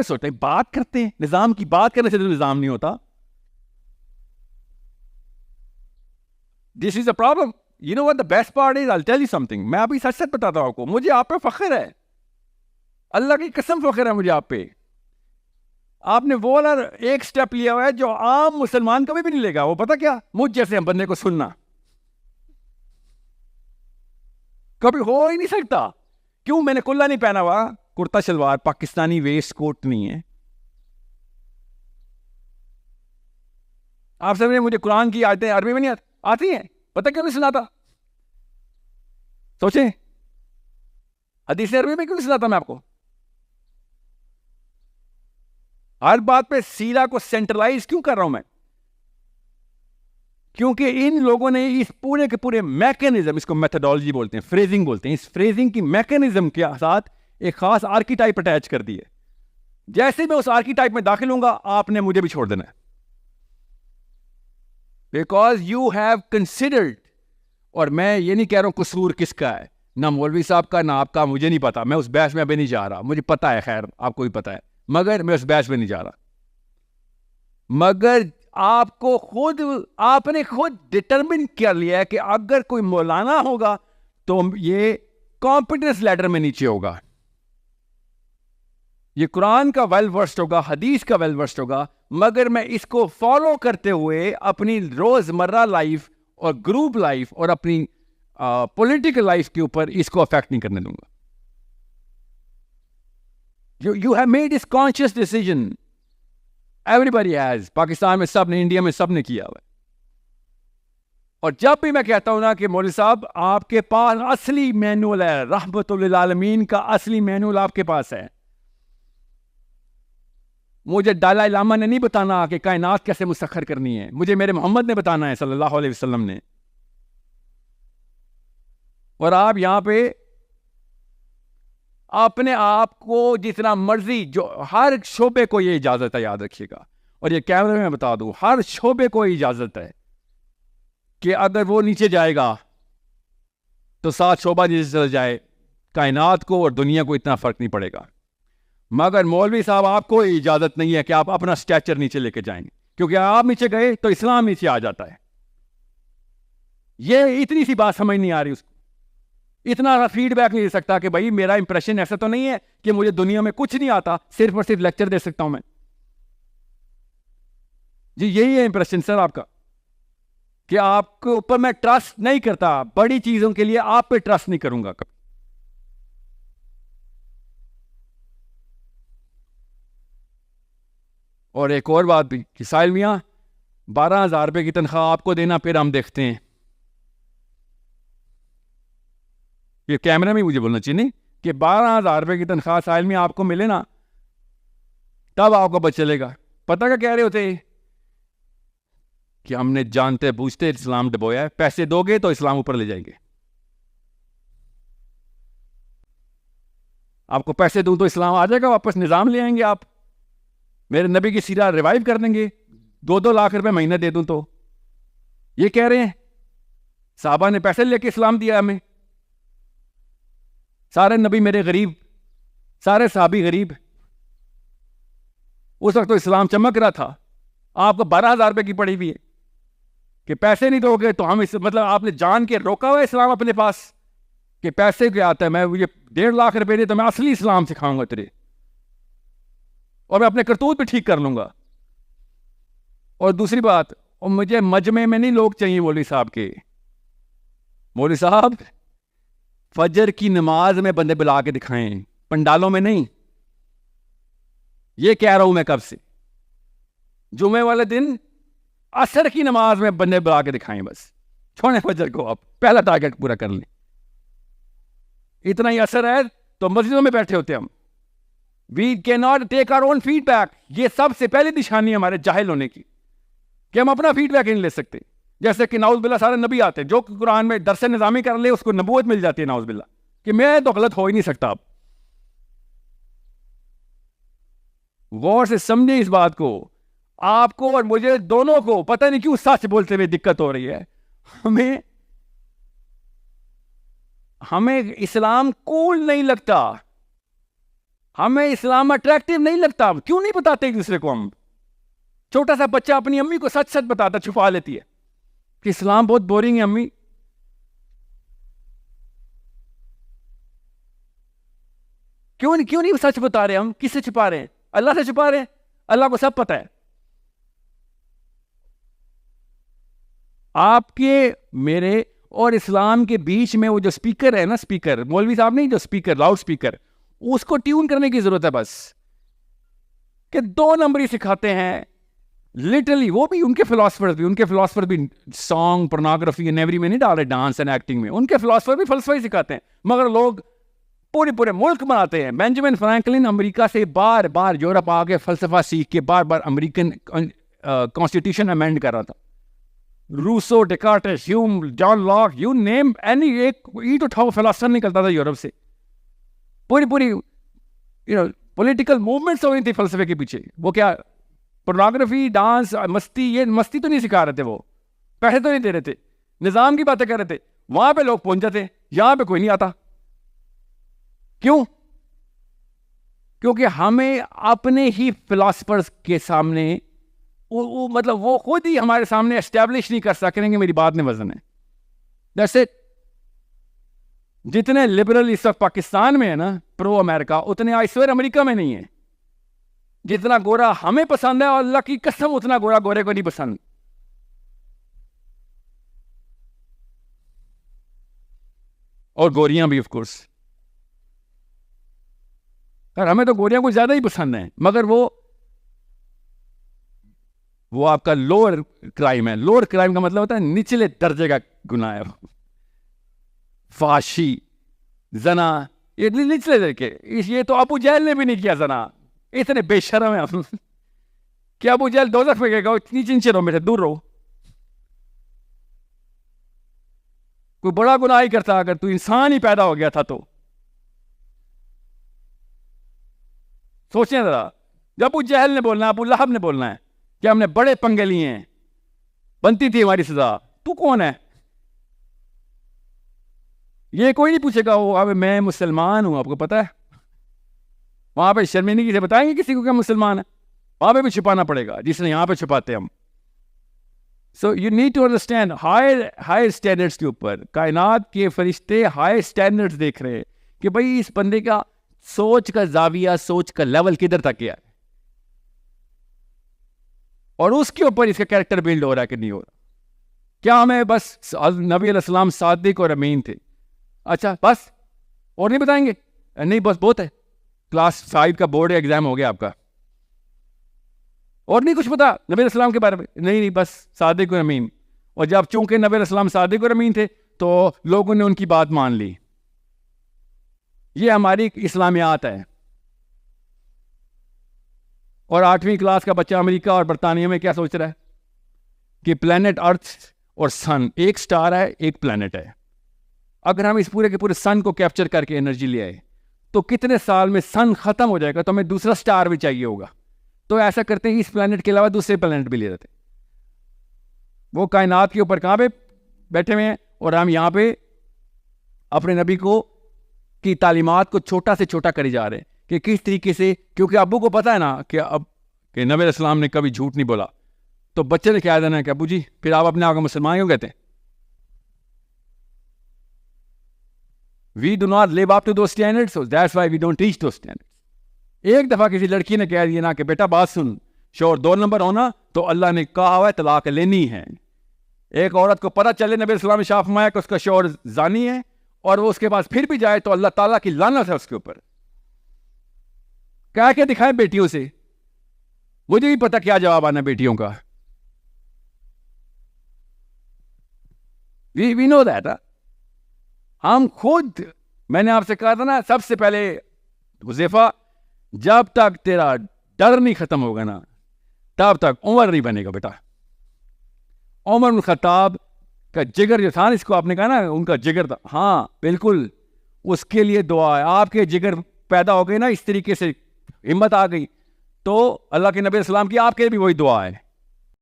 सोचते हैं, बात करते हैं, निजाम की बात करने से तो निजाम नहीं होता। This is a problem. You know what the best part is, I will tell you something, मैं अभी सच सच बताता हूं आपको, मुझे आप पे फख्र है, अल्लाह की कसम फख्र है मुझे आप पे। आपने वो वाला एक स्टेप लिया हुआ है जो आम मुसलमान कभी भी नहीं लेगा। वो पता क्या, मुझ जैसे बंदे को सुनना कभी हो ही नहीं सकता। क्यों? मैंने कुल्ला नहीं पहना हुआ, कुर्ता शलवार, पाकिस्तानी वेस्ट कोट नहीं है। आप सबने मुझे कुरान की आयतें अरबी में नहीं आती हैं, पता क्यों नहीं सुनाता? सोचें, हदीस अरबी में क्यों नहीं सुनाता मैं आपको? हर बात पे सीरा को सेंट्रलाइज क्यों कर रहा हूं मैं? क्योंकि इन लोगों ने इस पूरे के पूरे मैकेनिज्म, इसको मेथोडोलॉजी बोलते हैं, फ्रेजिंग बोलते हैं, इस फ्रेजिंग की मैकेनिज्म के साथ एक खास आर्कीटाइप अटैच कर दी है। जैसे मैं उस आर्कीटाइप में दाखिल होऊंगा, आपने मुझे भी छोड़ देना है, बिकॉज यू हैव कंसिडर्ड। और मैं ये नहीं कह रहा हूं कसूर किसका है, ना मौलवी साहब का ना आपका, मुझे नहीं पता, मैं उस बहस में अभी नहीं जा रहा, मुझे पता है, खैर आपको भी पता है, मगर मैं उस बहस में नहीं जा रहा। मगर आपको खुद, आपने खुद डिटरमिन कर लिया है कि अगर कोई मौलाना होगा तो ये कॉम्पिटेंस लैडर में नीचे होगा, ये कुरान का वेल वर्स्ड होगा, हदीस का वेल वर्स्ड होगा, मगर मैं इसको फॉलो करते हुए अपनी रोजमर्रा लाइफ और ग्रुप लाइफ और अपनी पॉलिटिकल लाइफ के ऊपर इसको अफेक्ट नहीं करने दूंगा। You have made this conscious decision, everybody has, Pakistan में सब ने, इंडिया में सब ने किया हुआ है। और जब भी मैं कहता हूं ना कि मौलवी साहब आपके पास असली मैनुअल है, रहमतुल लिल आलमीन का असली मैनुअल आपके पास है, मुझे दलाई लामा ने नहीं बताना कि कायनात कैसे मुसख्खर करनी है, मुझे मेरे मोहम्मद ने बताना है सल्लल्लाहु अलैहि वसल्लम ने। और आप यहां पे अपने आप को जितना मर्जी, जो हर शोबे को ये इजाजत है, याद रखिएगा, और ये कैमरे में बता दूं, हर शोबे को इजाजत है कि अगर वो नीचे जाएगा तो साथ शोबा नीचे चल जाए, कायनात को और दुनिया को इतना फर्क नहीं पड़ेगा। मगर मौलवी साहब आपको इजाजत नहीं है कि आप अपना स्टैचर नीचे लेके जाएंगे, क्योंकि आप नीचे गए तो इस्लाम नीचे आ जाता है। ये इतनी सी बात समझ नहीं आ रही उसको, इतना फीडबैक नहीं दे सकता कि भाई मेरा इंप्रेशन ऐसा तो नहीं है कि मुझे दुनिया में कुछ नहीं आता, सिर्फ और सिर्फ लेक्चर दे सकता हूं मैं। जी यही है इंप्रेशन सर आपका, कि आपके ऊपर मैं ट्रस्ट नहीं करता, बड़ी चीजों के लिए आप पे ट्रस्ट नहीं करूंगा कभी। और एक और बात भी कि साहिल मियां, 12,000 रुपए की तनख्वाह आपको देना, फिर हम देखते हैं। ये कैमरा में मुझे बोलना चाहिए नहीं कि 12,000 रुपए की तनख्वाह साहिल मियां आपको मिले ना, तब आपको पता चलेगा। पता क्या कह रहे होते कि हमने जानते बूझते इस्लाम डबोया है, पैसे दोगे तो इस्लाम ऊपर ले जाएंगे। आपको पैसे दूं तो इस्लाम आ जाएगा वापस, निजाम ले आएंगे आप, मेरे नबी की सीरा रिवाइव कर देंगे, 2-2 लाख रुपए महीना दे दूं तो। ये कह रहे हैं साहबा ने पैसे लेके इस्लाम दिया हमें, सारे नबी मेरे गरीब, सारे साहबी गरीब। उस वक्त तो इस्लाम चमक रहा था, आपको 12,000 रुपए की पड़ी हुई है कि पैसे नहीं दोगे तो हम इस, मतलब आपने जान के रोका हुआ इस्लाम अपने पास कि पैसे क्या आता है, मैं मुझे 1.5 लाख रुपए दे तो मैं असली इस्लाम सिखाऊंगा तेरे, और मैं अपने करतूत भी ठीक कर लूंगा। और दूसरी बात, और मुझे मजमे में नहीं लोग चाहिए मौलवी साहब के, मौलवी साहब फजर की नमाज में बंदे बुला के दिखाएं, पंडालों में नहीं। ये कह रहा हूं मैं कब से, जुमे वाले दिन असर की नमाज में बंदे बुला के दिखाएं, बस छोड़े फजर को, आप पहला टारगेट पूरा कर लें। इतना ही असर है तो मस्जिदों में बैठे होते हम। We can not take our own feedback. ये सबसे पहली निशानी हमारे जाहिल होने की, कि हम अपना फीडबैक नहीं ले सकते। जैसे कि नाउज़ बिल्ला सारे नबी आते हैं, जो कुरान में दरस निज़ामी कर ले उसको नबूवत मिल जाती है, नाउज़ बिल्ला, कि मैं तो गलत हो ही नहीं सकता। अब गौर से समझे इस बात को, आपको और मुझे दोनों को पता नहीं क्यों सच बोलते हुए दिक्कत हो रही है। हमें इस्लाम कूल नहीं लगता। हमें इस्लाम अट्रैक्टिव नहीं लगता, क्यों नहीं बताते एक दूसरे को हम? छोटा सा बच्चा अपनी अम्मी को सच सच बताता, छुपा लेती है कि इस्लाम बहुत बोरिंग है अम्मी। क्यों नहीं सच बता रहे हम? किससे छुपा रहे हैं? अल्लाह से छुपा रहे हैं। अल्लाह को सब पता है। आपके मेरे और इस्लाम के बीच में वो जो स्पीकर है ना, स्पीकर मौलवी साहब नहीं, जो स्पीकर लाउड स्पीकर, उसको ट्यून करने की जरूरत है बस, कि 2 नंबर सिखाते हैं लिटरली। वो भी उनके फिलोसफर भी सॉन्ग पोर्नोग्राफी एंड एवरी में नहीं डाल रहे, डांस एंड एक्टिंग में। उनके फिलोसफर भी फलसफा ही सिखाते हैं, मगर लोग पूरे मुल्क बनाते हैं। बेंजामिन फ्रैंकलिन अमेरिका से बार बार यूरोप आके फलसफा सीख के बार बार अमेरिकन कॉन्स्टिट्यूशन अमेंड कर रहा था। Rousseau, Descartes, Hume, John Locke, you name any, एक ईट उठाओ फिलोसफर निकलता था यूरोप से। पूरी पॉलिटिकल मूवमेंट्स हो गई थी फलसफे के पीछे। वो क्या पोर्नोग्राफी, डांस, मस्ती, ये मस्ती तो नहीं सिखा रहे थे, वो पैसे तो नहीं दे रहे थे, निजाम की बातें कर रहे थे। वहां पे लोग पहुंच जाते, यहां पे कोई नहीं आता। क्यों? क्योंकि हमें अपने ही फिलोसफर्स के सामने मतलब वो खुद ही हमारे सामने एस्टैब्लिश नहीं कर सकेंगे मेरी बात में वजन है। That's it. जितने लिबरल इस वक्त पाकिस्तान में है ना, प्रो अमेरिका, उतने आइसवेर अमेरिका में नहीं है। जितना गोरा हमें पसंद है, और अल्लाह की कसम उतना गोरा गोरे को नहीं पसंद। और गोरियां भी ऑफ कोर्स, और हमें तो गोरियां को ज्यादा ही पसंद है। मगर वो आपका लोअर क्राइम है। लोअर क्राइम का मतलब होता है निचले दर्जे का गुनाह है। फाशी, जना, ये निचले दर्जे के। ये तो अबू जहल ने भी नहीं किया जना। इतने बेशरम है हम कि अबू जहल दोज़ख में गएगा, नीचे रहो, मेरे दूर रहो। कोई बड़ा गुनाह ही करता अगर तू इंसान ही पैदा हो गया था तो। सोचें जरा, जब अबू जहल ने बोलना है, अबू लहब ने बोलना है कि हमने बड़े पंगे लिए हैं, बनती थी हमारी सजा, तू कौन है? ये कोई नहीं पूछेगा। वो अब मैं मुसलमान हूं, आपको पता है। वहां पे शर्मिंदगी से बताएंगे किसी को क्या मुसलमान है? वहां पे भी छुपाना पड़ेगा, जिसने यहां पे छुपाते हम। So you need to understand, higher standards के ऊपर कायनात के फरिश्ते हायर स्टैंडर्ड्स देख रहे हैं कि भाई इस बंदे का सोच का जाविया, सोच का लेवल किधर तक है, और उसके ऊपर इसका कैरेक्टर बिल्ड हो रहा है कि नहीं हो रहा। क्या हमें बस नबी अलैहिस्सलाम सादिक और अमीन थे, अच्छा बस, और नहीं बताएंगे? नहीं बस बहुत है, क्लास 5 का बोर्ड एग्जाम हो गया आपका, और नहीं कुछ पता नबी अलैहिस्सलाम के बारे में? नहीं बस सादिक और अमीन। और जब चूंकि नबी अलैहिस्सलाम सादिक और अमीन थे तो लोगों ने उनकी बात मान ली। ये हमारी इस्लामियात है। और 8वीं क्लास का बच्चा अमेरिका और बरतानिया में क्या सोच रहा है कि प्लेनेट अर्थ और सन, एक स्टार है एक प्लेनेट है। अगर हम इस पूरे के पूरे सन को कैप्चर करके एनर्जी ले आए तो कितने साल में सन खत्म हो जाएगा, तो हमें दूसरा स्टार भी चाहिए होगा। तो ऐसा करते हैं, इस प्लेनेट के अलावा दूसरे प्लेनेट भी ले लेते। वो कायनात के ऊपर कहाँ पे बैठे हुए हैं, और हम यहाँ पे अपने नबी को की तालीमात को छोटा से छोटा करे जा रहे हैं कि किस तरीके से। क्योंकि अब्बू को पता है ना कि अब कि नबी अलैहिस्सलाम ने कभी झूठ नहीं बोला, तो बच्चे ने क्या देना है कि अब्बू जी फिर आप अपने आप को मुसलमान क्यों कहते हैं? We do not live up to those standards, so that's why we don't reach those standards. एक दफा किसी लड़की ने कह दिया ना कि बेटा बात सुन, शोर 2 नंबर होना तो अल्लाह ने कहा हुआ है तलाक लेनी है। एक औरत को पता चले नबी अलैहिस्सलाम ने शाफ फरमाया कि उसका शोर जानी है, और वो उसके पास फिर भी जाए तो अल्लाह ताला की लानत है उसके ऊपर। क्या क्या दिखाए बेटियों से? मुझे भी पता क्या जवाब आना बेटियों का। We know that. हम खुद, मैंने आपसे कहा था ना सबसे पहले, हुज़ैफा, जब तक तेरा डर नहीं खत्म होगा ना तब तक उमर नहीं बनेगा बेटा। उमर बिन खत्ताब का जिगर जो था, इसको आपने कहा ना उनका जिगर था, हाँ बिल्कुल, उसके लिए दुआ है। आपके जिगर पैदा हो गए ना, इस तरीके से हिम्मत आ गई, तो अल्लाह के नबी अलैहि सलाम की आपके लिए भी वही दुआ है।